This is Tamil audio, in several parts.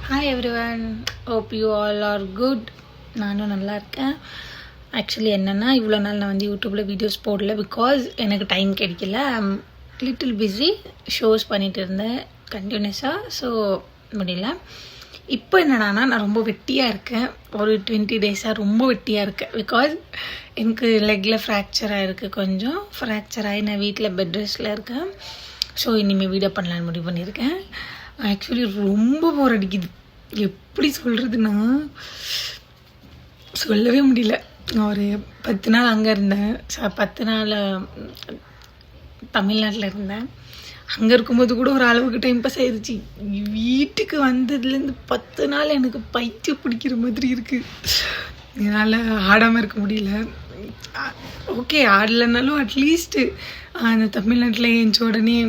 Hi everyone, hope you all are good. நானும் நல்லா இருக்கேன். ஆக்சுவலி என்னென்னா, இவ்வளோ நாள் நான் வந்து யூடியூப்பில் வீடியோஸ் போடல. பிகாஸ் எனக்கு டைம் கிடைக்கல. I'm little busy. ஷோஸ் பண்ணிகிட்டு இருந்தேன் கண்டினியூஸாக. ஸோ முடியல. இப்போ என்னென்னா, நான் ரொம்ப வெட்டியாக இருக்கேன். ஒரு 20 டேஸாக ரொம்ப வெட்டியாக இருக்கேன். பிகாஸ் எனக்கு லெக்கில் ஃப்ராக்சர் ஆகிருக்கு. கொஞ்சம் ஃப்ராக்சர் ஆகி நான் வீட்டில் பெட் ரெஸ்ட்டில் இருக்கேன். ஸோ இனிமேல் வீடியோ பண்ணலான்னு முடிவு பண்ணியிருக்கேன். ஆக்சுவலி ரொம்ப போர் அடிக்குது. எப்படி சொல்கிறதுன்னா சொல்லவே முடியல. ஒரு 10 நாள் அங்கே இருந்தேன். 10 நாள் தமிழ்நாட்டில் இருந்தேன். அங்கே இருக்கும்போது கூட ஒரு அளவுக்கு டைம் பாஸ் ஆயிடுச்சு. வீட்டுக்கு வந்ததுலேருந்து 10 நாள் எனக்கு பைத்தியம் பிடிக்கிற மாதிரி இருக்குது. என்னால் ஆடாமல் இருக்க முடியல. ஓகே, ஆடலைனாலும் அட்லீஸ்ட்டு அந்த தமிழ்நாட்டில் ஏஞ்ச உடனே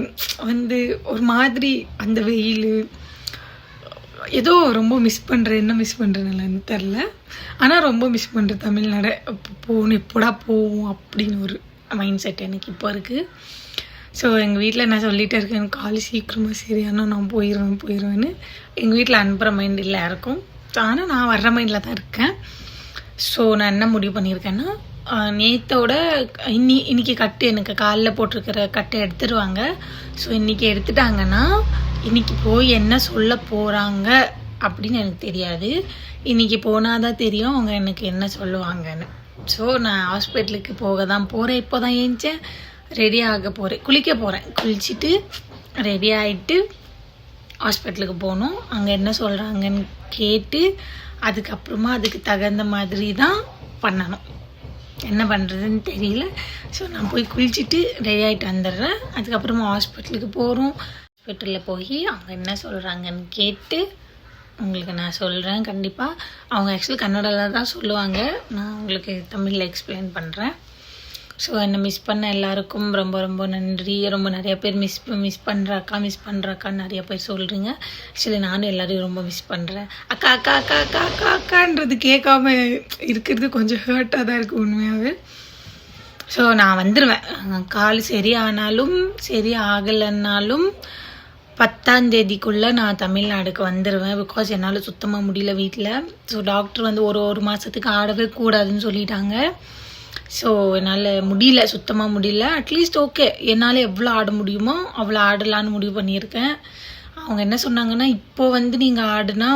வந்து ஒரு மாதிரி அந்த வெயில் ஏதோ ரொம்ப மிஸ் பண்ணுறேன். என்ன மிஸ் பண்ணுறேன்னு தெரில. ஆனால் ரொம்ப மிஸ் பண்ணுறேன் தமிழ்நாடு. போகணும், எப்படா போவோம் அப்படின்னு ஒரு மைண்ட் செட் எனக்கு இப்போ இருக்குது. ஸோ எங்கள் வீட்டில் நான் சொல்லிகிட்டே இருக்கேன், எனக்கு காலேஜ் சீக்கிரமாக சரியானா நான் போயிடுவேன்னு. எங்கள் வீட்டில் அனுப்புகிற மைண்ட் இல்லை யாருக்கும். ஆனால் நான் வர்ற மைண்டில் தான் இருக்கேன். ஸோ நான் என்ன முடிவு பண்ணியிருக்கேன்னா, நேற்றோட இன்னைக்கு கட்டு எனக்கு காலில் போட்டிருக்கிற கட்டை எடுத்துடுவாங்க. ஸோ இன்றைக்கி எடுத்துட்டாங்கன்னா இன்றைக்கி போய் என்ன சொல்ல போகிறாங்க அப்படின்னு எனக்கு தெரியாது. இன்றைக்கி போனால் தான் தெரியும் அவங்க எனக்கு என்ன சொல்லுவாங்கன்னு. ஸோ நான் ஹாஸ்பிட்டலுக்கு போக தான் போகிறேன். இப்போ தான் ஏஞ்சேன், ரெடி ஆக போகிறேன், குளிக்க போகிறேன். குளிச்சுட்டு ரெடி ஆகிட்டு ஹாஸ்பிட்டலுக்கு போகணும். அங்கே என்ன சொல்கிறாங்கன்னு கேட்டு அதுக்கப்புறமா அதுக்கு தகுந்த மாதிரி தான் பண்ணணும். என்ன பண்ணுறதுன்னு தெரியல. ஸோ நான் போய் குளிச்சுட்டு ரெடி ஆகிட்டு வந்துடுறேன். அதுக்கப்புறமா ஹாஸ்பிட்டலுக்கு போகிறோம். ஹாஸ்பிட்டலில் போய் அவங்க என்ன சொல்கிறாங்கன்னு கேட்டு உங்களுக்கு நான் சொல்கிறேன் கண்டிப்பாக. அவங்க ஆக்சுவலி கன்னடாவில் தான் சொல்லுவாங்க. நான் உங்களுக்கு தமிழில் எக்ஸ்பிளைன் பண்ணுறேன். ஸோ என்னை மிஸ் பண்ண எல்லாருக்கும் ரொம்ப ரொம்ப நன்றி. ரொம்ப நிறைய பேர் மிஸ் பண்ணுறாக்கான்னு நிறைய பேர் சொல்கிறீங்க. ஆக்சுவலி நானும் எல்லோரையும் ரொம்ப மிஸ் பண்ணுறேன். அக்கா அக்கா அக்கா அக்கா அக்கா அக்கான்றது கேட்காம இருக்கிறது கொஞ்சம் ஹர்ட்டாக தான் இருக்குது உண்மையாகவே. ஸோ நான் வந்துடுவேன். கால் சரி ஆனாலும் சரி ஆகலைன்னாலும் 10ஆம் தேதிக்குள்ளே நான் தமிழ்நாடுக்கு வந்துடுவேன். பிகாஸ் என்னால் சுத்தமாக முடியல வீட்டில். ஸோ டாக்டர் வந்து ஒரு மாதத்துக்கு ஆடவே கூடாதுன்னு சொல்லிட்டாங்க. ஸோ என்னால் முடியல, சுத்தமாக முடியல. அட்லீஸ்ட் ஓகே, என்னால் எவ்வளோ ஆட முடியுமோ அவ்வளோ ஆடலான்னு முடிவு பண்ணியிருக்கேன். அவங்க என்ன சொன்னாங்கன்னா, இப்போ வந்து நீங்கள் ஆடுனா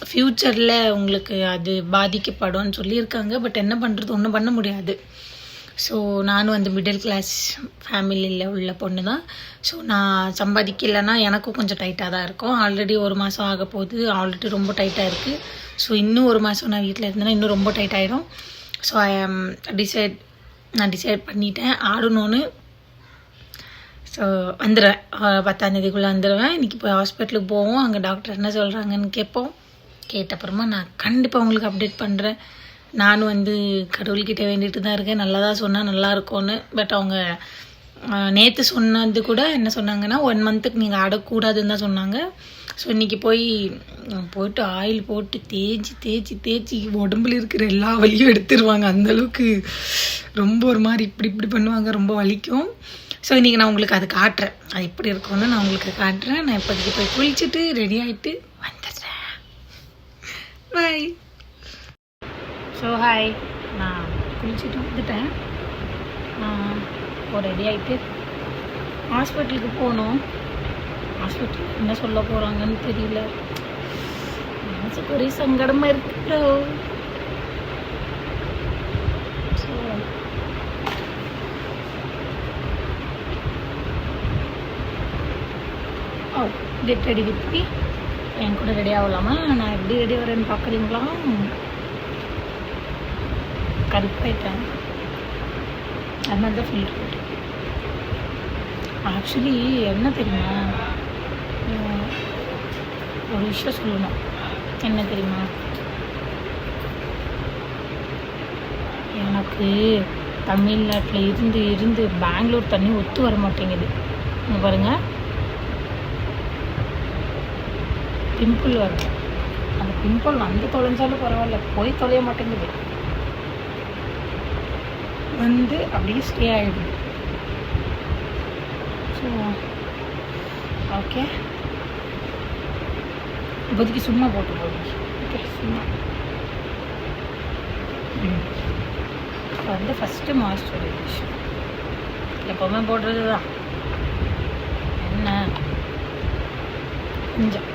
ஃப்யூச்சரில் உங்களுக்கு அது பாதிக்கப்படும் சொல்லியிருக்காங்க. பட் என்ன பண்ணுறது, ஒன்றும் பண்ண முடியாது. ஸோ நானும் வந்து மிடில் கிளாஸ் ஃபேமிலியில் உள்ள பொண்ணு தான். ஸோ நான் சம்பாதிக்கலைன்னா எனக்கும் கொஞ்சம் டைட்டாக தான் இருக்கும். ஆல்ரெடி 1 மாதம் ஆக போகுது. ஆல்ரெடி ரொம்ப டைட்டாக இருக்குது. ஸோ இன்னும் 1 மாதம் நான் வீட்டில் இருந்தேன்னா இன்னும் ரொம்ப டைட் ஆகிடும். ஸோ நான் டிசைட் பண்ணிட்டேன் ஆடணும்னு. ஸோ வந்துடுவேன், 10ஆம் தேதிக்குள்ளே வந்துடுவேன். இன்றைக்கி போய் ஹாஸ்பிட்டலுக்கு போவோம். அங்கே டாக்டர் என்ன சொல்கிறாங்கன்னு கேட்போம். கேட்டப்புறமா நான் கண்டிப்பாக உங்களுக்கு அப்டேட் பண்ணுறேன். நானும் வந்து கடவுள்கிட்ட வேண்டிட்டு தான் இருக்கேன், நல்லா தான் சொன்னால் நல்லா இருக்கும்னு. பட் அவங்க நேற்று சொன்னது கூட என்ன சொன்னாங்கன்னா, 1 மந்த்துக்கு நீங்கள் ஆடக்கூடாதுன்னு தான் சொன்னாங்க. ஸோ இன்றைக்கி போயிட்டு ஆயில் போட்டு தேய்ச்சி உடம்புல இருக்கிற எல்லா வலியும் எடுத்துருவாங்க. அந்தளவுக்கு ரொம்ப ஒரு மாதிரி இப்படி பண்ணுவாங்க, ரொம்ப வலிக்கும். ஸோ இன்றைக்கி நான் உங்களுக்கு அது காட்டுறேன், அது எப்படி இருக்கும்னு நான் உங்களுக்கு காட்டுறேன். நான் இப்போதைக்கு போய் குளிச்சுட்டு ரெடி ஆகிட்டு வந்துடுறேன். பாய். ஸோ ஹாய், நான் குளிச்சுட்டு வந்துட்டேன். இப்போ ரெடி ஆகிட்டு ஹாஸ்பிட்டலுக்கு போகணும். ஹாஸ்பிட்டல் என்ன சொல்ல போகிறாங்கன்னு தெரியல. மனசுக்கு ஒரே சங்கடமாக இருக்கு. So get ready with me. என் கூட ரெடி ஆகலாமா? நான் எப்படி ரெடி வரேன்னு பார்க்குறீங்களா? கருப்பாயிட்டேன், அதனால தான் ஃபில்டர் போட்டேன். ஆக்சுவலி என்ன தெரியுமா, ஒரு விஷயம் சொல்லணும். என்ன தெரியுமா, எனக்கு தமிழ்நாட்டில் இருந்து பெங்களூர் தண்ணி ஒத்து வர மாட்டேங்குது. இங்கே பாருங்கள், பிம்பிள் வருது. அந்த பிம்பிள் வந்து தொலைஞ்சாலும் பரவாயில்ல, போய் தொலைய மாட்டேங்குது. வந்து அப்படியே ஸ்டே ஆகிடுது. ஸோ ஓகே, இப்போதைக்கு சும்மா போட்டு போடுங்க. ஓகே, சும்மா இப்போ வந்து ஃபஸ்ட்டு மாய்ஸ்சரைசேஷன் எப்போவுமே போடுறது தான். என்ன கொஞ்சம்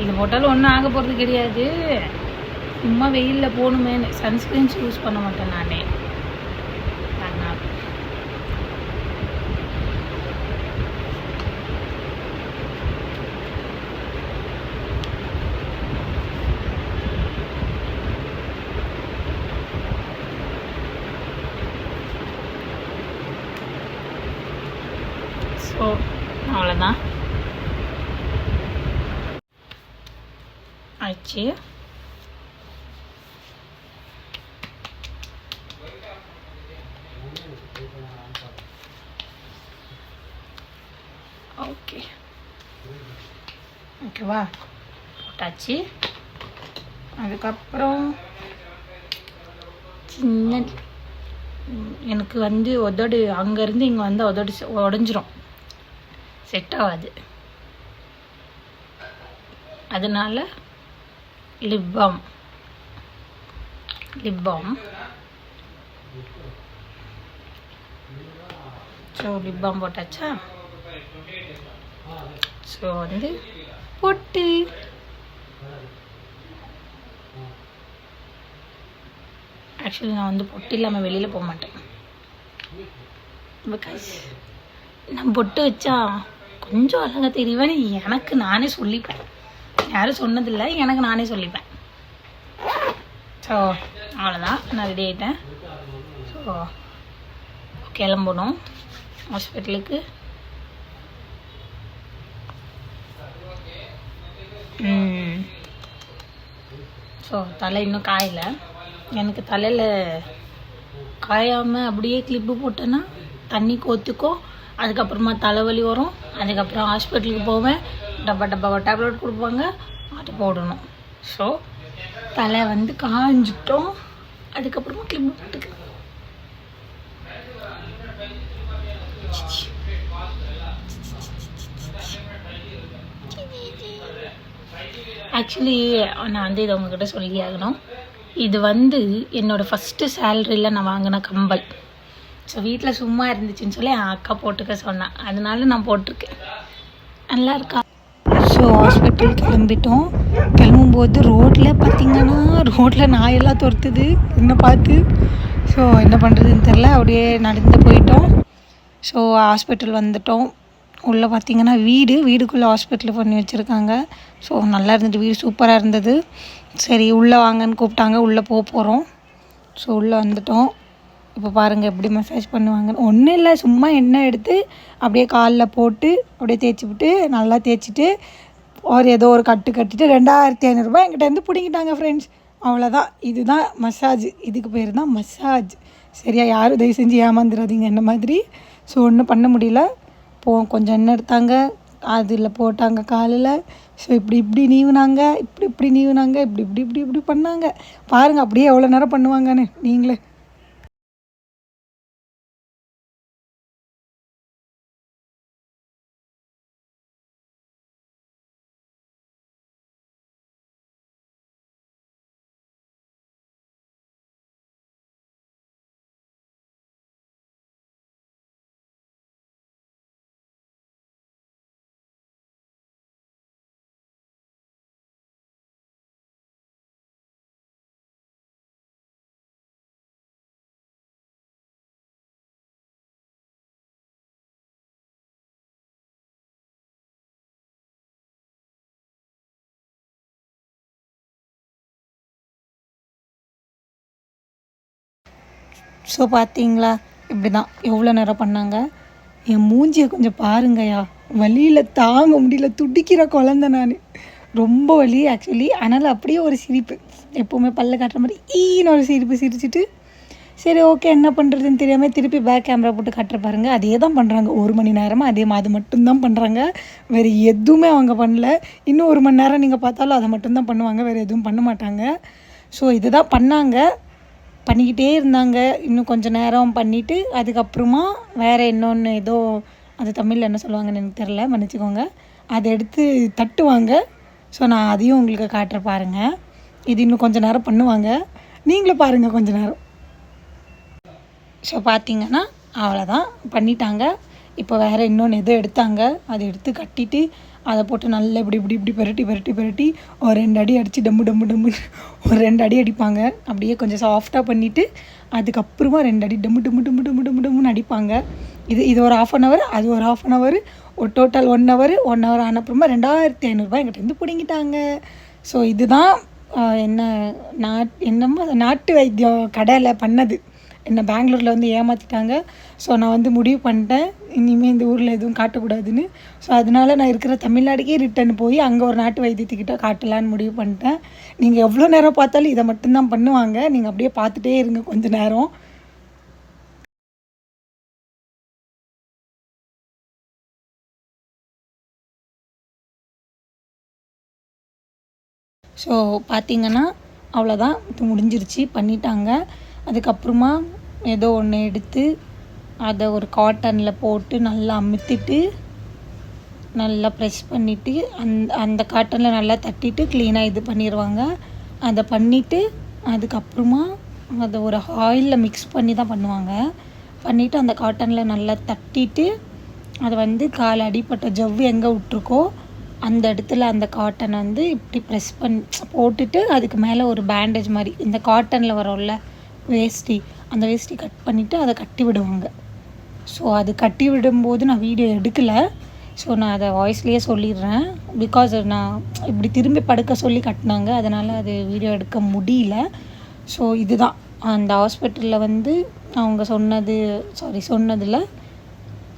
இது போட்டாலும் ஒன்றும் ஆக போகிறது கிடையாது. சும்மா வெயிலில் போகணுமேனு சன்ஸ்க்ரீன்ஸ் யூஸ் பண்ண மாட்டேன் நானே. அதனால் ஸோ அவ்வளோதான் ஆச்சு. ஓகே ஓகேவா, போட்டாச்சு. அதுக்கப்புறம் சின்ன எனக்கு வந்து உதடு அங்கேருந்து இங்கே வந்து உதடு உடஞ்சிரும், செட் ஆகாது. அதனால lip balm so lip balm போட்டாச்சா. ஸோ வந்து பொட்டு ஆக்சுவலி நான் வந்து பொட்டு இல்லாமல் வெளியில் போக மாட்டேன். பிகாஸ் நான் பொட்டு வச்சா கொஞ்சம் அழகாக தெரியவேன்னு எனக்கு நானே சொல்லிப்பேன். யாரும் சொன்னதில்லை, எனக்கு நானே சொல்லிப்பேன். ஸோ அவ்வளோதான், நான் ரெடி ஆகிட்டேன். ஸோ கிளம்பணும் ஹாஸ்பிட்டலுக்கு. ஸோ தலை இன்னும் காயலை. எனக்கு தலையில் காயாமல் அப்படியே கிளிப்பு போட்டேன்னா தண்ணி கோத்துக்கும், அதுக்கப்புறமா தலைவலி வரும். அதுக்கப்புறம் ஹாஸ்பிட்டலுக்கு போவேன், டப்பாவை டேப்லெட் கொடுப்பாங்க, அது போடணும். ஸோ தலை வந்து காஞ்சிட்டோம், அதுக்கப்புறமா கிளிப்பு போட்டுக்கு. ஆக்சுவலி நான் வந்து இதை உங்ககிட்ட சொல்லி ஆகணும். இது வந்து என்னோடய ஃபஸ்ட்டு சேலரியில் நான் வாங்கின கம்பல். ஸோ வீட்டில் சும்மா இருந்துச்சுன்னு சொல்லி என் அக்கா போட்டுக்க சொன்னேன், அதனால நான் போட்டிருக்கேன். நல்லா இருக்கா. ஸோ ஹாஸ்பிட்டல் கிளம்பிட்டோம். கிளம்பும்போது ரோட்டில் பார்த்திங்கன்னா ரோட்டில் நாயெல்லாம் துரத்துது என்னை பார்த்து. ஸோ என்ன பண்ணுறதுன்னு தெரில, அப்படியே நடந்து போயிட்டோம். ஸோ ஹாஸ்பிட்டல் வந்துட்டோம். உள்ளே பார்த்திங்கன்னா வீடுக்குள்ளே ஹாஸ்பிட்டல் பண்ணி வச்சுருக்காங்க. ஸோ நல்லா இருந்துட்டு, வீடு சூப்பராக இருந்தது. சரி உள்ளே வாங்கன்னு கூப்பிட்டாங்க, உள்ளே போகிறோம். ஸோ உள்ளே வந்துட்டோம். இப்போ பாருங்கள் எப்படி மசாஜ் பண்ணுவாங்கன்னு. ஒன்றும் இல்லை, சும்மா எண்ணெய் எடுத்து அப்படியே காலில் போட்டு அப்படியே தேய்ச்சி விட்டு நல்லா தேய்ச்சிட்டு ஏதோ ஒரு கட்டு கட்டிட்டு 2500 என்கிட்ட பிடிங்கிட்டாங்க ஃப்ரெண்ட்ஸ். அவ்வளோதான், இதுதான் மசாஜ். இதுக்கு பேர் தான் மசாஜ். சரியா, யாரும் தயவு செஞ்சு ஏமாந்துடாதீங்க என்ன மாதிரி. ஸோ ஒன்றும் பண்ண முடியல. கொஞ்சம் எண்ணெய் எடுத்தாங்க, அதில் போட்டாங்க காலில். ஸோ இப்படி நீவுனாங்க, இப்படி நீவுனாங்க, இப்படி பண்ணாங்க. பாருங்கள் அப்படியே எவ்வளோ நேரம் பண்ணுவாங்கன்னு நீங்களே. ஸோ பார்த்தீங்களா, இப்படி தான் எவ்வளோ நேரம் பண்ணாங்க. என் மூஞ்சியை கொஞ்சம் பாருங்கய்யா, வலியில் தாங்க முடியல, துடிக்கிற குழந்த நான். ரொம்ப வலி ஆக்சுவலி. அதனால் அப்படியே ஒரு சிரிப்பு, எப்போவுமே பல்ல காட்டுற மாதிரி ஈன்னு ஒரு சிரிச்சிட்டு சரி ஓகே என்ன பண்ணுறதுன்னு தெரியாமல் திருப்பி பேக் கேமரா போட்டு காட்டுற பாருங்கள். அதே தான் பண்ணுறாங்க 1 மணி நேரமாக, அது மட்டும்தான் பண்ணுறாங்க, வேறு எதுவுமே அவங்க பண்ணல. இன்னும் 1 மணி நேரம் நீங்கள் பார்த்தாலும் அதை மட்டும்தான் பண்ணுவாங்க, வேறு எதுவும் பண்ண மாட்டாங்க. ஸோ இதுதான் பண்ணாங்க, பண்ணிக்கிட்டே இருந்தாங்க. இன்னும் கொஞ்சம் நேரம் பண்ணிவிட்டு அதுக்கப்புறமா வேறு இன்னொன்று ஏதோ அது தமிழில் என்ன சொல்லுவாங்கன்னு எனக்கு தெரில, மன்னிச்சிக்கோங்க. அதை எடுத்து தட்டுவாங்க. ஸோ நான் அதையும் உங்களுக்கு காட்டுற பாருங்கள். இது இன்னும் கொஞ்சம் நேரம் பண்ணுவாங்க, நீங்களும் பாருங்கள் கொஞ்ச நேரம். ஸோ பார்த்திங்கன்னா அவ்வளோதான் பண்ணிட்டாங்க. இப்போ வேறு இன்னொன்று எதோ எடுத்தாங்க, அதை எடுத்து கட்டிட்டு அதை போட்டு நல்லா இப்படி இப்படி இப்படி பெரட்டி ஒரு 2 அடி அடித்து டம்மு ஒரு 2 அடி அடிப்பாங்க. அப்படியே கொஞ்சம் சாஃப்டாக பண்ணிவிட்டு அதுக்கப்புறமா 2 அடி டம்முன்னு அடிப்பாங்க. இது ஒரு 1/2 அன் ஹவர், அது ஒரு 1/2 அன் ஹவர், ஒரு டோட்டல் 1 ஹவர் ஆனப்புறமா 2500 என்கிட்ட பிடிங்கிட்டாங்க. ஸோ இதுதான் என்னமோ நாட்டு வைத்தியம் கடையில் பண்ணது. என்னை பெங்களூரில் வந்து ஏமாற்றிட்டாங்க. ஸோ நான் முடிவு பண்ணிட்டேன், இனிமேல் இந்த ஊரில் எதுவும் காட்டக்கூடாதுன்னு. ஸோ அதனால நான் இருக்கிற தமிழ்நாடுக்கே ரிட்டன் போய் அங்கே ஒரு நாட்டு வைத்தியத்துக்கிட்ட காட்டலான்னு முடிவு பண்ணிட்டேன். நீங்கள் எவ்வளோ நேரம் பார்த்தாலும் இதை மட்டும்தான் பண்ணுவாங்க, நீங்கள் அப்படியே பார்த்துட்டே இருங்க கொஞ்ச நேரம். ஸோ பார்த்திங்கன்னா அவ்வளோதான், இது முடிஞ்சிருச்சு, பண்ணிட்டாங்க. அதுக்கப்புறமா ஏதோ ஒன்று எடுத்து அதை ஒரு காட்டனில் போட்டு நல்லா அமுத்திட்டு நல்லா ப்ரெஸ் பண்ணிவிட்டு அந்த காட்டனில் நல்லா தட்டிட்டு க்ளீனாக இது பண்ணிடுவாங்க. அதை பண்ணிவிட்டு அதுக்கப்புறமா அதை ஒரு ஆயிலில் மிக்ஸ் பண்ணி தான் பண்ணுவாங்க. பண்ணிவிட்டு அந்த காட்டனில் நல்லா தட்டிட்டு அதை கால் அடிப்பட்ட ஜவ்வு எங்கே விட்ருக்கோ அந்த இடத்துல அந்த காட்டனை இப்படி ப்ரெஸ் போட்டுட்டு அதுக்கு மேலே ஒரு பேண்டேஜ் மாதிரி இந்த காட்டனில் வரோம்ல வேஷ்டி, அந்த வேஷ்டி கட் பண்ணிவிட்டு அதை கட்டி விடுவாங்க. ஸோ அது கட்டி விடும்போது நான் வீடியோ எடுக்கலை. ஸோ நான் அதை வாய்ஸ்லேயே சொல்லிடுறேன். பிகாஸ் நான் இப்படி திரும்பி படுக்க சொல்லி கட்டினாங்க, அதனால் அது வீடியோ எடுக்க முடியல. ஸோ இதுதான் அந்த ஹாஸ்பிட்டலில் அவங்க சொன்னதில்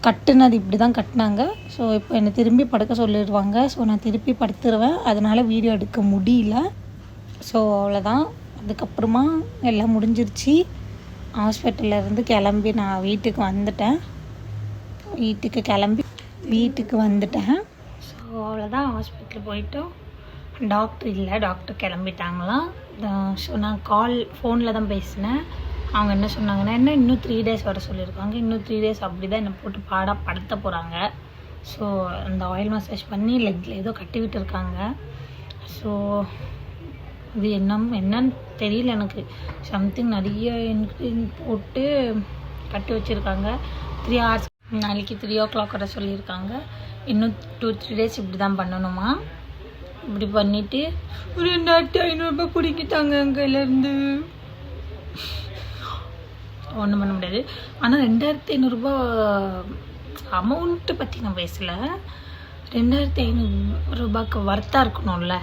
கட்டுனது இப்படி தான் கட்டினாங்க. ஸோ இப்போ என்னை திரும்பி படுக்க சொல்லிடுவாங்க. ஸோ நான் திருப்பி படுத்துருவேன், அதனால் வீடியோ எடுக்க முடியல. ஸோ அவ்வளோதான். அதுக்கப்புறமா எல்லாம் முடிஞ்சிருச்சு. ஹாஸ்பிட்டல்லேருந்து கிளம்பி நான் வீட்டுக்கு வந்துட்டேன். ஸோ அவ்வளோதான், ஹாஸ்பிட்டல் போயிட்டோம். டாக்டர் இல்லை, டாக்டர் கிளம்பிட்டாங்களாம். ஸோ நான் ஃபோனில் தான் பேசினேன். அவங்க என்ன சொன்னாங்கன்னா, இன்னும் 3 days வர சொல்லியிருக்காங்க. இன்னும் 3 days அப்படி தான் என்னை போட்டு படுத்த போகிறாங்க. ஸோ அந்த ஆயில் மசாஜ் பண்ணி லெக்கில் ஏதோ கட்டி விட்டுருக்காங்க. ஸோ அது என்னன்னு தெரியல எனக்கு. சம்திங் நிறைய போட்டு கட்டி வச்சுருக்காங்க. 3 hours, நாளைக்கு 3 o'clock வர சொல்லியிருக்காங்க. இன்னும் 2-3 days இப்படி தான் பண்ணணுமா. இப்படி பண்ணிவிட்டு ஒரு 2500 பிடிக்கிட்டாங்க என் கையிலேருந்து. ஒன்றும் பண்ண முடியாது. ஆனால் 2500 அமௌண்ட்டு பற்றி நான் பேசலை. 2500 வர்த்தாக இருக்கணும்ல.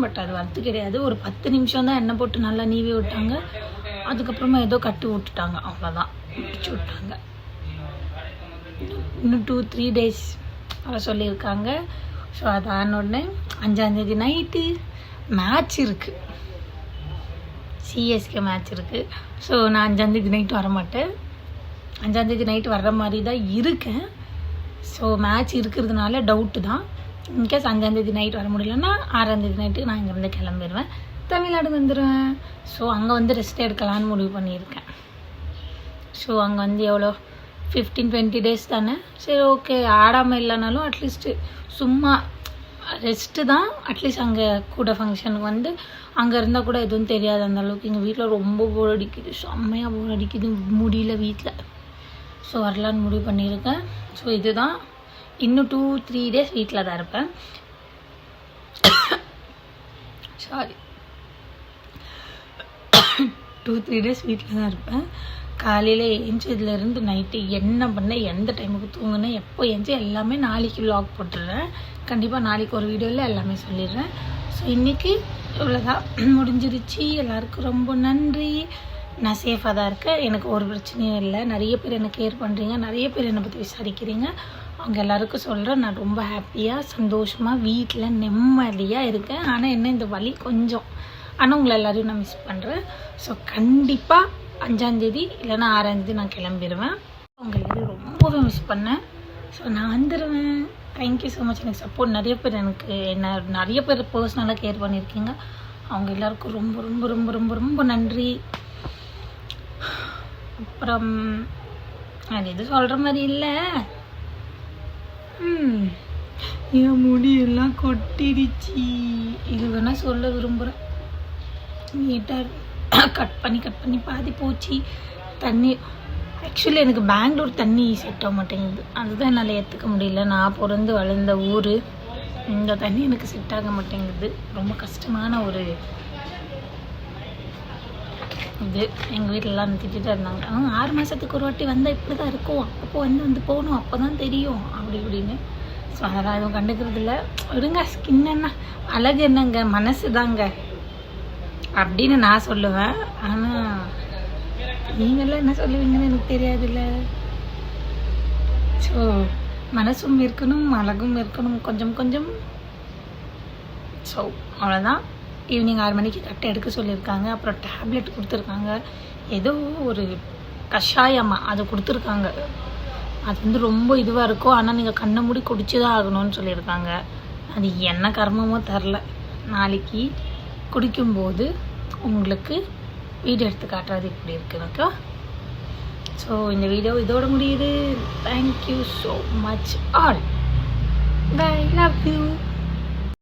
பட் அது வர்த்து கிடையாது. ஒரு 10 நிமிஷம் தான் எண்ணெய் போட்டு நல்லா நீவி விட்டாங்க. அதுக்கப்புறமா ஏதோ கட்டி விட்டுட்டாங்க, அவ்வளோதான், முடிச்சு விட்டாங்க. இன்னும் 2-3 days வர சொல்லியிருக்காங்க. ஸோ அது ஆனோடனே 5ஆம் தேதி நைட்டு மேட்ச் இருக்குது, சிஎஸ்கே மேட்ச் இருக்குது. ஸோ நான் 5ஆம் தேதி நைட்டு வரமாட்டேன். 5ஆம் தேதி நைட்டு வர்ற மாதிரி தான் இருக்கேன். ஸோ மேட்ச் இருக்கிறதுனால டவுட்டு தான். இன்கேஸ் 5ஆம் தேதி நைட் வர முடியலன்னா 6ஆம் தேதி நைட்டுக்கு நான் இங்கேருந்து கிளம்பிடுவேன், தமிழ்நாடு வந்துடுவேன். ஸோ அங்கே ரெஸ்ட் எடுக்கலான்னு முடிவு பண்ணியிருக்கேன். ஸோ அங்கே எவ்வளோ 15-20 days தானே. சரி, ஓகே, ஆடாமல் இல்லைனாலும் அட்லீஸ்ட்டு சும்மா ரெஸ்ட்டு தான். அட்லீஸ்ட் அங்கே கூட ஃபங்க்ஷனுக்கு அங்கே இருந்தால் கூட எதுவும் தெரியாது அந்த அளவுக்கு. எங்கள் வீட்டில் ரொம்ப போர் அடிக்குது, செம்மையாக போர் அடிக்குது, முடியல வீட்டில். ஸோ வரலான்னு முடிவு பண்ணியிருக்கேன். ஸோ இதுதான். இன்னும் 2-3 days வீட்டில் தான் இருப்பேன். சாரி, 2-3 days வீட்டில் தான் இருப்பேன். காலையில் ஏஞ்சதுலேருந்து நைட்டு என்ன பண்ணேன், எந்த டைமுக்கு தூங்கினேன், எப்போ ஏஞ்சி எல்லாமே நாளைக்கு vlog போட்டுடுறேன். கண்டிப்பாக நாளைக்கு ஒரு வீடியோவில் எல்லாமே சொல்லிடுறேன். ஸோ இன்றைக்கி இவ்வளோதான், முடிஞ்சிருச்சு. எல்லாருக்கும் ரொம்ப நன்றி. நான் சேஃபாக தான் இருக்கேன், எனக்கு ஒரு பிரச்சனையும் இல்லை. நிறைய பேர் என்னை கேர் பண்ணுறீங்க, நிறைய பேர் என்னை பற்றி விசாரிக்கிறீங்க. அவங்க எல்லாருக்கும் சொல்கிறேன், நான் ரொம்ப ஹாப்பியாக சந்தோஷமாக வீட்டில் நிம்மதியாக இருக்கேன். ஆனால் என்ன இந்த வலி கொஞ்சம், ஆனால் உங்களை எல்லோரையும் நான் மிஸ் பண்ணுறேன். ஸோ கண்டிப்பாக 5ஆம் தேதி இல்லைன்னா 6ஆம் தேதி நான் கிளம்பிடுவேன். அவங்க எல்லோரும் ரொம்பவே மிஸ் பண்ணேன். ஸோ நான் வந்துடுவேன். Thank you so much. எனக்கு சப்போர்ட் நிறைய பேர், நிறைய பேர் பர்சனலாக கேர் பண்ணியிருக்கீங்க. அவங்க எல்லாருக்கும் ரொம்ப ரொம்ப ரொம்ப ரொம்ப ரொம்ப நன்றி. அப்புறம் அது எதுவும் சொல்கிற மாதிரி இல்லை, என் முடியெல்லாம் கொட்டிடுச்சு. இது வேணா சொல்ல விரும்புகிறேன். நீட்டாக கட் பண்ணி பாதி போச்சு. தண்ணி ஆக்சுவலி எனக்கு பெங்களூர் தண்ணி செட் ஆக மாட்டேங்குது. அதுதான் என்னால் ஏற்றுக்க முடியல. நான் பிறந்து வளர்ந்த ஊர், இந்த தண்ணி எனக்கு செட் ஆக மாட்டேங்குது. ரொம்ப கஷ்டமான ஒரு இது. எங்கள் வீட்டிலலாம் திட்டிகிட்டு இருந்தாங்க, 6 மாதத்துக்கு ஒரு வாட்டி வந்தால் இப்படி தான் இருக்கும், அப்போ வந்து போகணும், அப்போ தான் தெரியும் அப்படி இப்படின்னு. ஸோ அதெல்லாம் எதுவும் கண்டுக்கிறது இல்லை. விடுங்க, ஸ்கின் என்ன அழகு என்னங்க, மனசு தாங்க அப்படின்னு நான் சொல்லுவேன். ஆனால் நீங்களாம் என்ன சொல்லுவீங்கன்னு எனக்கு தெரியாதுல்ல. ஸோ மனசும் இருக்கணும், அழகும் இருக்கணும், கொஞ்சம் கொஞ்சம். ஸோ அவ்வளோதான். ஈவினிங் 6 மணிக்கு கட்டை எடுக்க சொல்லியிருக்காங்க. அப்புறம் டேப்லெட் கொடுத்துருக்காங்க, ஏதோ ஒரு கஷாயமாக அது கொடுத்துருக்காங்க. அது வந்து ரொம்ப இதுவாக இருக்கும், ஆனால் நீங்கள் கண்ணை மூடி குடிச்சு தான் ஆகணும்னு சொல்லியிருக்காங்க. அது என்ன கர்மமோ தெரில. நாளைக்கு குடிக்கும்போது உங்களுக்கு வீடியோ எடுத்து காட்டுறது இப்படி இருக்குனாக்கா. ஸோ இந்த வீடியோ இதோட முடியுது. Thank you so much all. Bye, love you.